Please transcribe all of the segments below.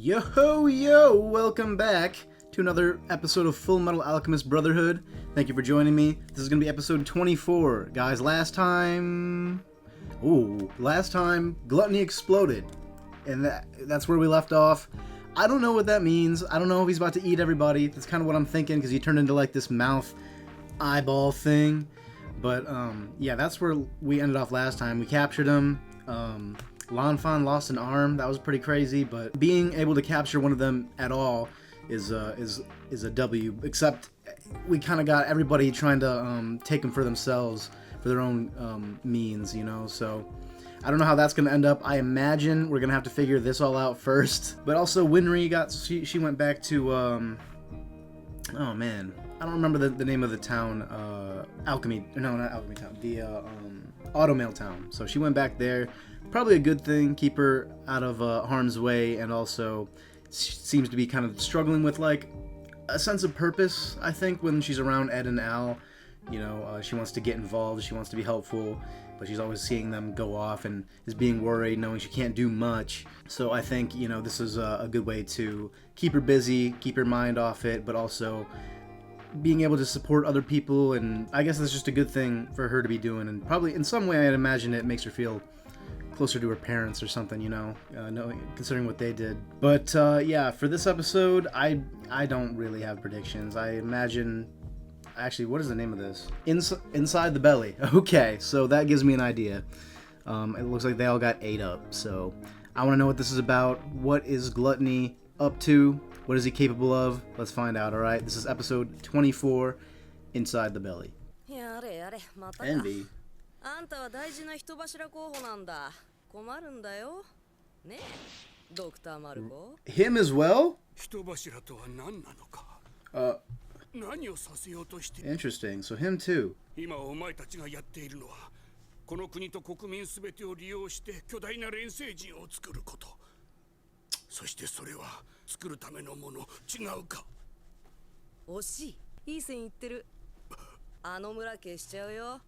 Yo, welcome back to another episode of Fullmetal Alchemist Brotherhood. Thank you for joining me. This is going to be episode 24. Guys, last time, Gluttony exploded. And that's where we left off. I don't know what that means. I don't know if he's about to eat everybody. That's kind of what I'm thinking, because he turned into like this mouth eyeball thing. But, yeah, that's where we ended off last time. We captured him. Lanfan lost an arm. That was pretty crazy, but being able to capture one of them at all is a W. Except we kind of got everybody trying to take them for themselves, for their own means, you know. So I don't know how that's gonna end up. I imagine we're gonna have to figure this all out first. But also winry she went back to oh man, I don't remember the name of the town. Alchemy. No, not Alchemy Town. The Automail Town. So she went back there. Probably a good thing, keep her out of harm's way, and also seems to be kind of struggling with like a sense of purpose, I think, when she's around Ed and Al. You know, she wants to get involved, she wants to be helpful, but she's always seeing them go off and is being worried, knowing she can't do much. So I think, you know, this is a good way to keep her busy, keep her mind off it, but also being able to support other people, and I guess that's just a good thing for her to be doing, and probably in some way I'd imagine it makes her feel closer to her parents or something, you know, considering what they did. But yeah, for this episode, I don't really have predictions. I imagine, actually, what is the name of this? Inside the Belly. Okay, so that gives me an idea. It looks like they all got ate up, so I want to know what this is about. What is Gluttony up to? What is he capable of? Let's find out, alright? This is episode 24, Inside the Belly. Envy. あんたは大事な人柱候補なんだ。困るんだよ。ねえ、ドクターマルコ。Him as well? 人柱とは何なのか。何をさせようとして。Interesting. So him too. 今お前たちがやっているのは、この国と国民すべてを利用して巨大な連星人を作ること。そしてそれは作るためのもの、違うか。惜しい。いい線いってる。あの村消しちゃうよ。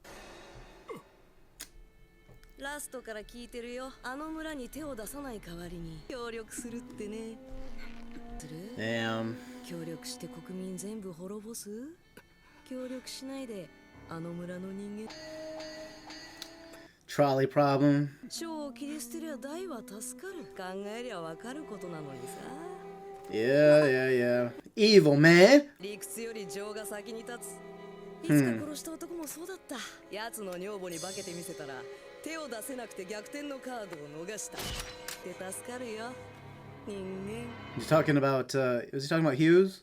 ラストから聞いてるよ。あの村に手を出さない代わりに協力するってね。する？協力して国民全部滅ぼす？協力しないであの村の人間。Trolley problem. 超を切り捨てりゃ大は助かる。考えりゃわかることなのにさ。Yeah. Evil, man. 理屈より情が先に立つ。いつか殺した男もそうだった。奴の女房に化けてみせたら。手を出せなくて逆転のカードを逃した。で助かるよ。人間。He's talking about, was he talking about Hughes?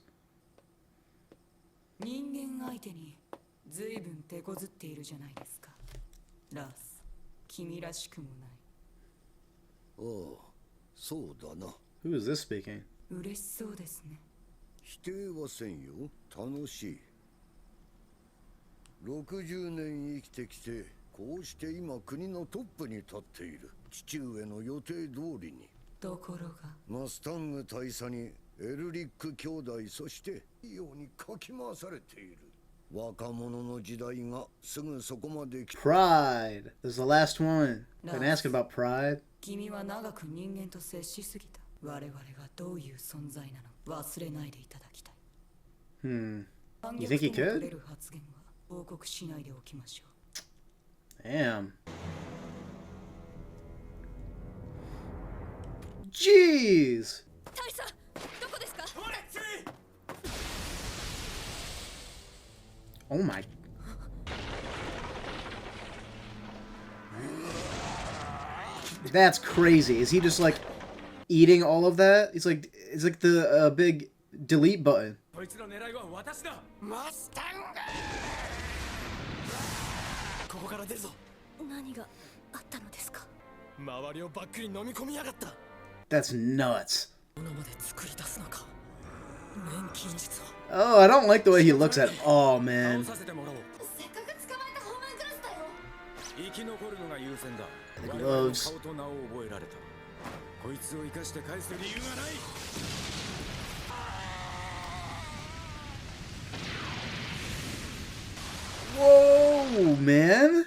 人間相手に随分手こずっているじゃないですか。ラス、君らしくもない。ああ、そうだな。Who is this speaking? 嬉しそうですね。否定はせんよ。楽しい。60年生きてきて。こうして今国のトップに立っている。父上の予定通りに。ところがマスタング大佐にエルリック兄弟、そしていいようにかき回されている。若者の時代がすぐそこまで来た。Pride. This is the last one. Been asking about pride. 君は長く人間と接しすぎた。我々がどういう存在なの忘れないでいただきたい。You think he could? 取れる発言は報告しないでおきましょう。Damn. Jeez. Oh my. That's crazy. Is he just like eating all of that? It's like the big delete button. Mustang! ここから出るぞ。何があったのですか？周りをバックに飲み込みやがった。That's nuts. 物まで作り出すのか。錬金術を。Oh, I don't like the way he looks at all, man. させてもらおう。せっかく捕まえたホーマンクラスだよ。生き残るのが優先だ。 The gloves. 顔と名を覚えられた。こいつを生かして返す理由がない。Whoa, man.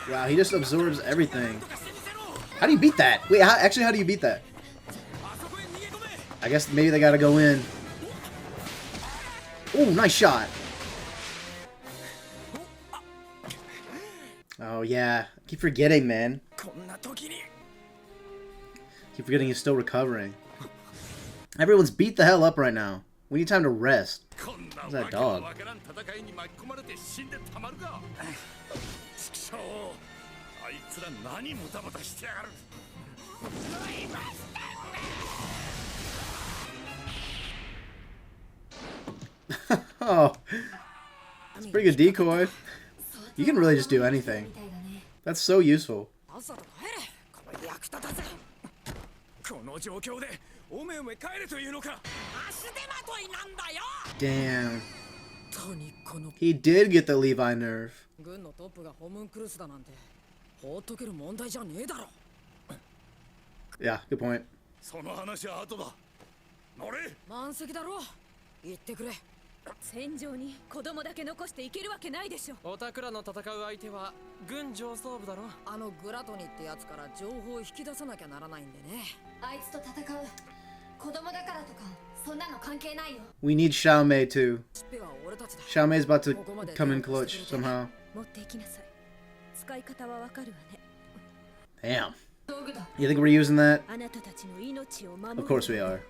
Wow, he just absorbs everything. How do you beat that? Wait, actually, how do you beat that? I guess maybe they gotta go in. Oh, nice shot. Oh, yeah. I keep forgetting, man. Keep forgetting he's still recovering. Everyone's beat the hell up right now. We need time to rest. What's that dog? Oh, it's a pretty good decoy. You can really just do anything. That's so useful. Damn. He did get the Levi nerve. Yeah, good point. 戦場に子供だけ残していけるわけないでしょ。おたくらの戦う相手は軍上層部だろ。あのグラトニってやつから情報を引き出さなきゃならないんでね。あいつと戦う子供だからとかそんなの関係ないよ。We need Xiaomei too. Xiaomei's about to come in clutch somehow. 持っていきなさい。使い方はわかるわね。Damn. You think we're using that? あなたたちの命を守る。Of course we are.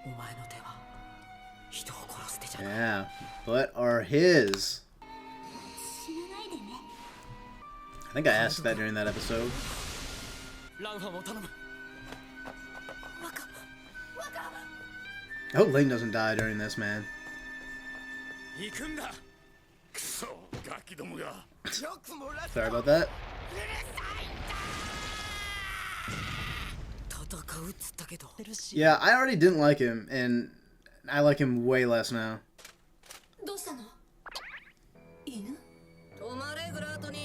お前の手は人を殺す手じゃない。 Yeah, but are his? I think I asked that during that episode. I hope Ling doesn't die during this, man. Sorry about that. Yeah, I already didn't like him, and I like him way less now.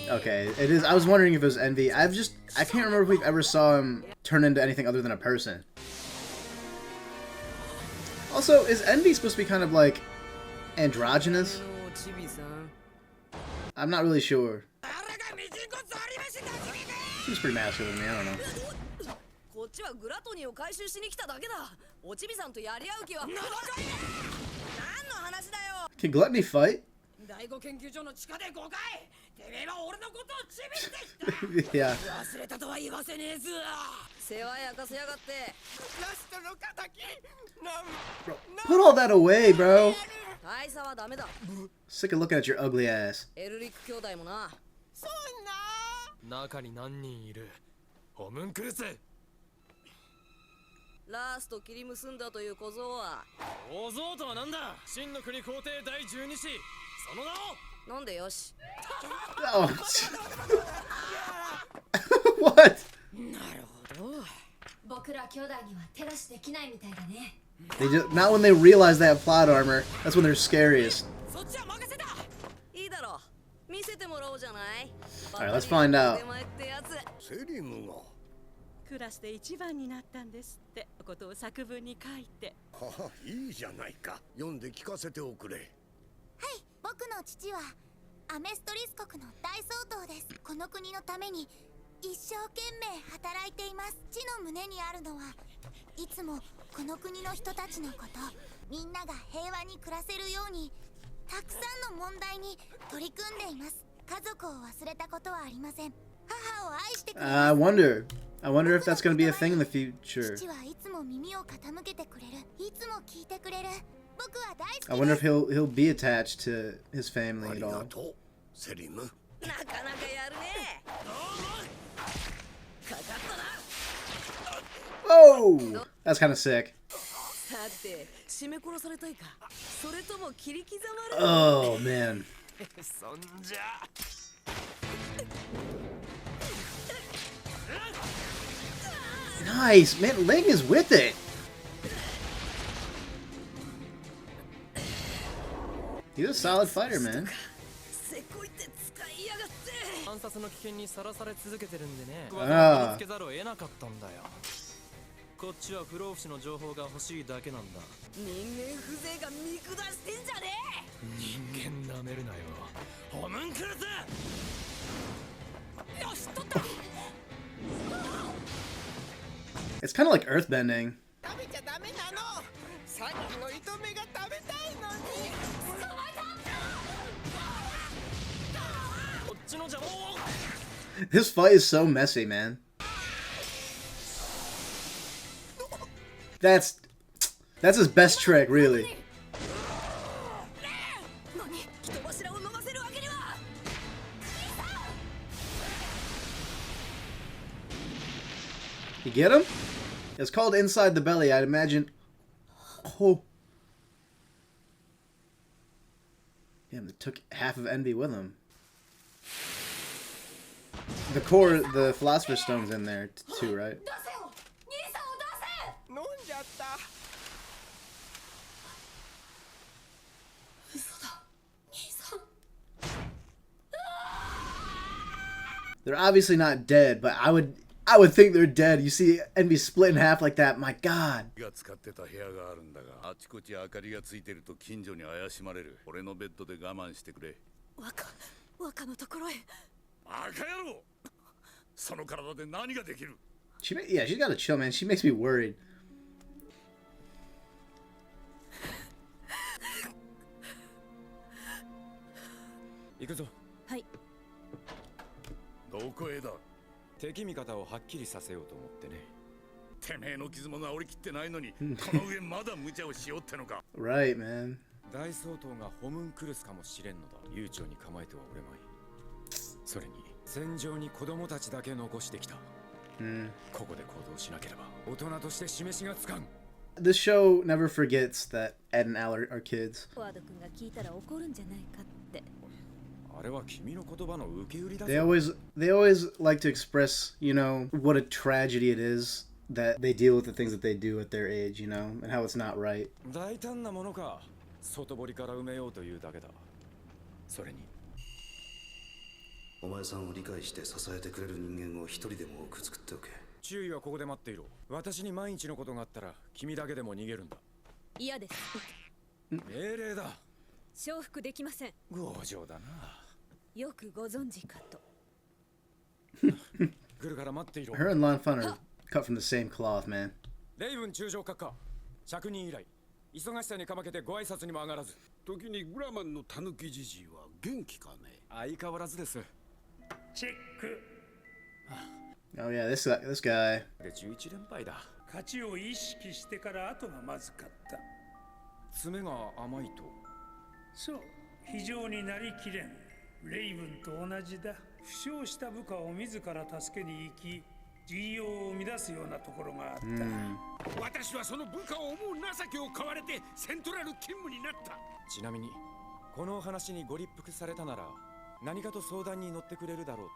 Okay, it is. I was wondering if it was envy. I can't remember if we've ever saw him turn into anything other than a person. Also, is envy supposed to be kind of like androgynous? I'm not really sure. Seems pretty masculine to me, I don't know. こっちはグラトニーを回収しに来ただけだ。おちびさんとやり合う気は。何の話だよ。Can Gluttony fight? 第五研究所の地下で5回。てめえは俺のことをちびってきた。Yeah. 忘れたとは言わせねえぞ。世話焼かせやがって。ラストの敵。Put all that away, bro. 大佐はダメだ。 Sick of looking at your ugly ass. エルリック兄弟もな。そんな。中に何人いる？ホムンクルス。ラスト切り結んだという小僧は。小僧とはなんだ？真の国皇帝第12子。その名を。なんでよし。Oh. What? なるほど。僕ら兄弟には手出しできないみたいだね。They just, not when they realize they have plot armor. That's when they're scariest. そっちは任せた。いいだろう。見せてもらおうじゃない。Alright, let's find out. セリムが。クラスで一番になったんですってことを作文に書いて。はは、いいじゃないか。読んで聞かせておくれ。はい、僕の父はアメストリス国の大総統です。この国のために一生懸命働いています。父の胸にあるのはいつもこの国の人たちのこと、みんなが平和に暮らせるようにたくさんの問題に取り組んでいます。家族を忘れたことはありません。母を愛してくれます。I wonder if that's going to be a thing in the future. I wonder if he'll be attached to his family at all. Oh, that's kind of sick. Oh man. Nice, man. Ling is with it. He's a solid fighter, man. 暗殺の危険にさらされ続けてるんでね。ああ。つけざるを得なかったんだよ。こっちは不老不死の情報が欲しいだけなんだ。人間風情が見下してんじゃねえ。人間なめるなよ。ホムンクルス。It's kind of like earthbending. This fight is so messy, man. That's his best trick, really. You get him? It's called Inside the Belly, I'd imagine. Oh. Damn, they took half of Envy with him. The core, the Philosopher's Stone's in there too, right? They're obviously not dead, but I would think they're dead. You see Envy split in half like that, my god. Yeah, she's gotta chill, man. She makes me worried. Hi. どこへだ。敵味方をはっきりさせようと思ってね。てめえの傷も治りきってないのに、この上まだ無茶をしようってのか。Right, man. 大総統がホムンクルスかもしれんのだ。悠長に構えてはおれまい。それに戦場に子供たちだけ残してきた。ここで行動しなければ大人として示しがつかん。This show never forgets that Ed and Al are kids. ワード君が聞いたら怒るんじゃないかって。 They always like to express, you know, what a tragedy it is that they deal with the things that they do at their age, you know, and how it's not right. 大胆なものか。外堀から埋めようというだけだ。それにお前さんを理解して支えてくれる人間を一人でも多く作っておけ。注意はここで待っていろ。私に万一のことがあったら君だけでも逃げるんだ。嫌です。命令だ。承服できません。強情だな。よくご存知かと。Her and Lon Fun are cut from the same cloth, man. レイブン中将閣下。着任以来、忙しさにかまけてご挨拶にも上がらず。時にグラマンのタヌキじじいは元気かね。相変わらずです。チェック。Oh yeah, this guy. で11連敗だ。勝ちを意識してから後がまずかった。爪が甘いと。そう、非常になりきれん。レイブンと同じだ。負傷した部下を自ら助けに行き、事業を乱すようなところがあった。私はその部下を思う情けを買われてセントラル勤務になった。ちなみに、このお話にご立腹されたなら、何かと相談に乗ってくれるだろう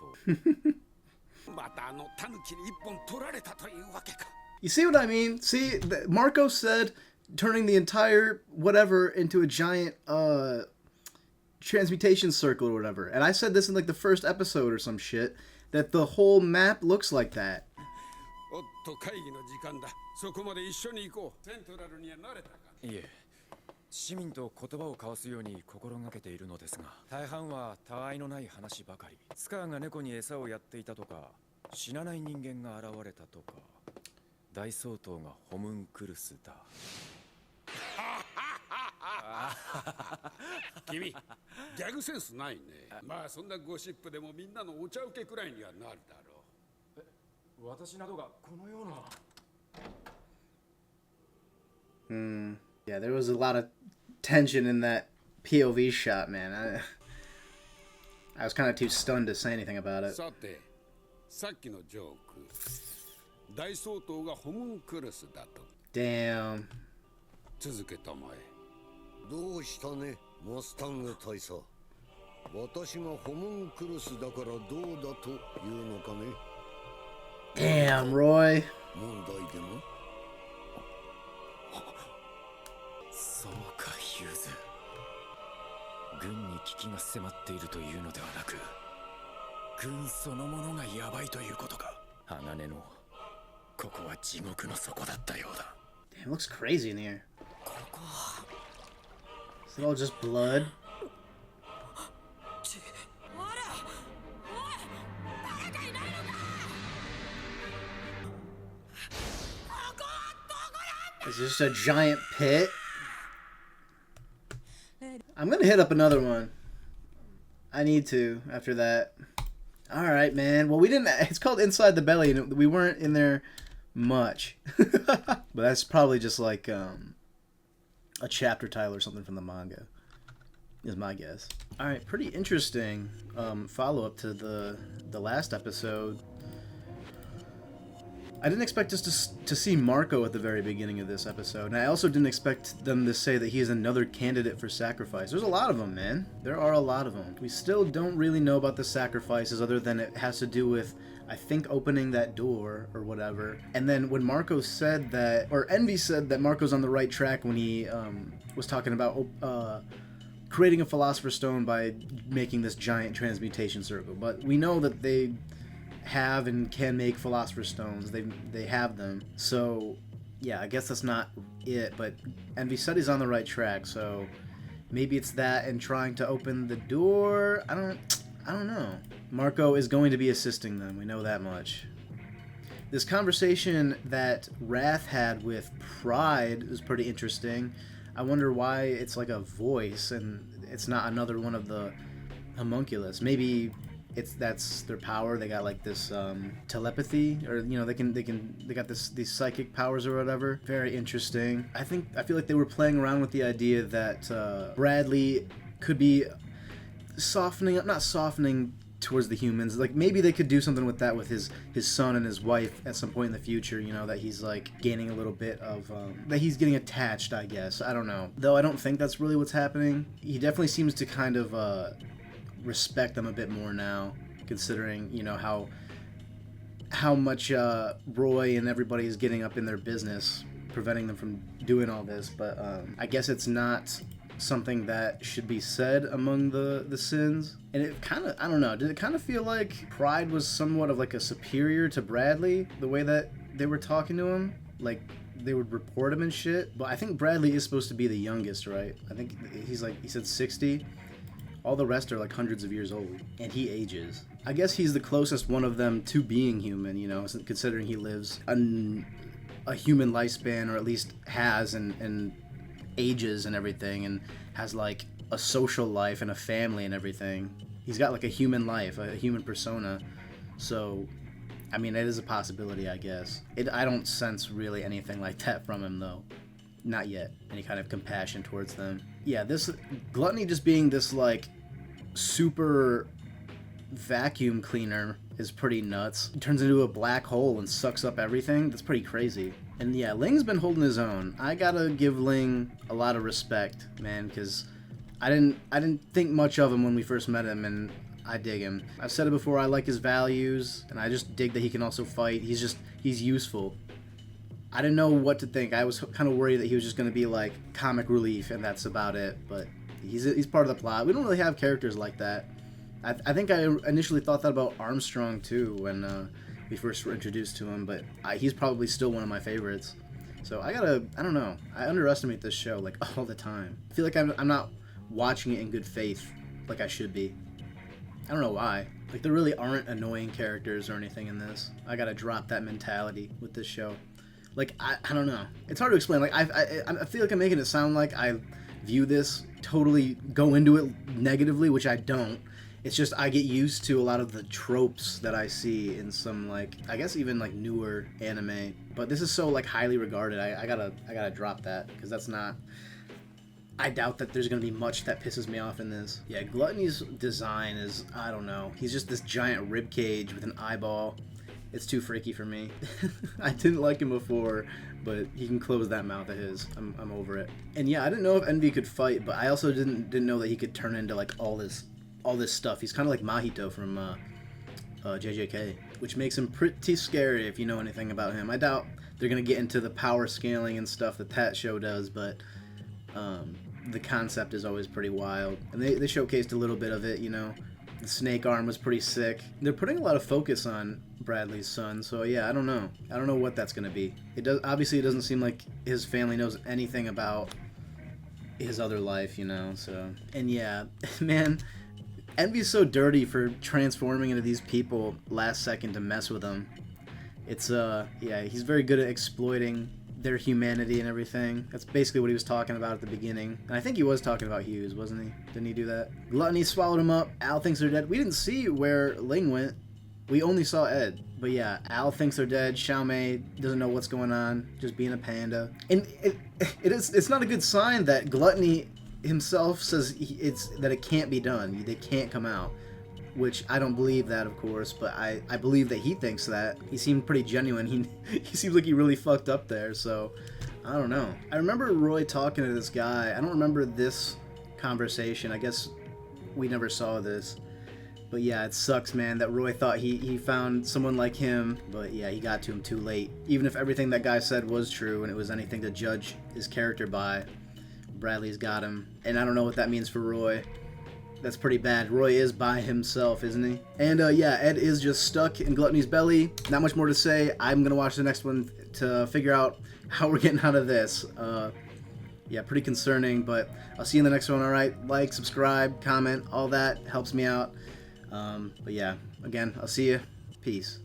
と。またあのタヌキに一本取られたというわけか。You see what I mean? See, Marco said turning the entire whatever into a giant transmutation circle or whatever. And I said this in like the first episode or some shit, that the whole map looks like that. おっと会議の時間だ。そこまで一緒に行こう。セントラルには慣れたか。いえ、市民と言葉を交わすように心がけているのですが、大半はたわいのない話ばかり。スカーが猫に餌をやっていたとか、死なない人間が現れたとか、大総統がホムンクルスだ。君、ギャグセンスないね。まあそんなゴシップでもみんなのお茶受けくらいにはなるだろう。私などがこのような。Yeah, there was a lot of tension in that POV shot, man. I was kind of too stunned to say anything about it. さて、さっきのジョーク。大総統がホムンクルスだと。Damn. 続けたまえ。どうしたね、マスタング大佐。私がホムンクルスだからどうだというのかね。Damn, Roy. 問題でも。そうか、ヒューズ。軍に危機が迫っているというのではなく、軍そのものがヤバいということか。鋼のここは地獄の底だったようだ。Damn, it looks crazy in here. Is it all just blood? It's just a giant pit. I'm gonna hit up another one. I need to after that. All right, man. Well, we didn't. It's called Inside the Belly, and we weren't in there much. But that's probably just like a chapter title or something from the manga, is my guess. All right, pretty interesting follow up to the last episode. I didn't expect us to see Marco at the very beginning of this episode, and I also didn't expect them to say that he is another candidate for sacrifice. There's a lot of them, man. There are a lot of them. We still don't really know about the sacrifices other than it has to do with, I think, opening that door or whatever. And then when Marco said that, or Envy said that Marco's on the right track when he was talking about creating a philosopher's stone by making this giant transmutation circle. But we know that they have and can make philosopher's stones. They have them. So yeah, I guess that's not it, but Envy said he's on the right track, so maybe it's that and trying to open the door. I don't know. Marco is going to be assisting them, we know that much. This conversation that Wrath had with Pride is pretty interesting. I wonder why it's like a voice and it's not another one of the homunculus. Maybe that's their power. They got like this telepathy, or you know, they got these psychic powers or whatever. Very interesting. I feel like they were playing around with the idea that Bradley could be not softening towards the humans. Like maybe they could do something with that with his son and his wife at some point in the future, you know, that he's like gaining a little bit of that he's getting attached, I guess. I don't know, though. I don't think that's really what's happening. He definitely seems to kind of respect them a bit more now, considering, you know, how much Roy and everybody is getting up in their business, preventing them from doing all this. But I guess it's not something that should be said among the sins. And it kind of, I don't know, did it kind of feel like Pride was somewhat of like a superior to Bradley, the way that they were talking to him? Like they would report him and shit. But I think Bradley is supposed to be the youngest, right? I think he's like, he said 60. All the rest are like hundreds of years old, and he ages. I guess he's the closest one of them to being human, you know, considering he lives a human lifespan, or at least has, and ages and everything, and has like a social life and a family and everything. He's got like a human life, a human persona. So, I mean, it is a possibility, I guess. I don't sense really anything like that from him, though. Not yet. Any kind of compassion towards them. Yeah, this Gluttony just being this like super vacuum cleaner is pretty nuts. It turns into a black hole and sucks up everything. That's pretty crazy. And yeah, Ling's been holding his own. I gotta give Ling a lot of respect, man, because I didn't think much of him when we first met him, and I dig him. I've said it before, I like his values, and I just dig that he can also fight. He's useful. I didn't know what to think. I was kind of worried that he was just going to be like comic relief and that's about it, but he's part of the plot. We don't really have characters like that. I think I initially thought that about Armstrong too when we first were introduced to him, but he's probably still one of my favorites. So I don't know. I underestimate this show like all the time. I feel like I'm not watching it in good faith like I should be. I don't know why. Like there really aren't annoying characters or anything in this. I gotta drop that mentality with this show. Like, I don't know. It's hard to explain. Like, I feel like I'm making it sound like I view this, totally go into it negatively, which I don't. It's just I get used to a lot of the tropes that I see in some, like, I guess even, like, newer anime. But this is so, like, highly regarded. I gotta drop that, because that's not... I doubt that there's gonna be much that pisses me off in this. Yeah, Gluttony's design is, I don't know. He's just this giant rib cage with an eyeball. It's too freaky for me. I didn't like him before, but he can close that mouth of his. I'm over it. And yeah, I didn't know if Envy could fight, but I also didn't know that he could turn into like all this stuff. He's kind of like Mahito from JJK, which makes him pretty scary if you know anything about him. I doubt they're gonna get into the power scaling and stuff that show does, but the concept is always pretty wild. And they showcased a little bit of it, you know. The snake arm was pretty sick. They're putting a lot of focus on Bradley's son, so yeah, I don't know. I don't know what that's gonna be. Obviously, it doesn't seem like his family knows anything about his other life, you know. So, and yeah, man, Envy's so dirty for transforming into these people last second to mess with them. It's yeah, he's very good at exploiting their humanity and everything. That's basically what he was talking about at the beginning. And I think he was talking about Hughes, wasn't he? Didn't he do that? Gluttony swallowed him up. Al thinks they're dead. We didn't see where Ling went. We only saw Ed. But yeah, Al thinks they're dead. Xiaomei doesn't know what's going on, just being a panda. And it's not a good sign that Gluttony himself says that it can't be done. They can't come out. Which I don't believe that, of course, but I believe that he thinks that. He seemed pretty genuine. He seems like he really fucked up there, so I don't know. I remember Roy talking to this guy. I don't remember this conversation. I guess we never saw this. But yeah, it sucks, man, that Roy thought he found someone like him, but yeah, he got to him too late. Even if everything that guy said was true and it was anything to judge his character by, Bradley's got him. And I don't know what that means for Roy. That's pretty bad. Roy is by himself, isn't he? And yeah, Ed is just stuck in Gluttony's belly. Not much more to say. I'm gonna watch the next one to figure out how we're getting out of this. Yeah, pretty concerning, but I'll see you in the next one, alright? Like, subscribe, comment, all that helps me out. But yeah, again, I'll see you. Peace.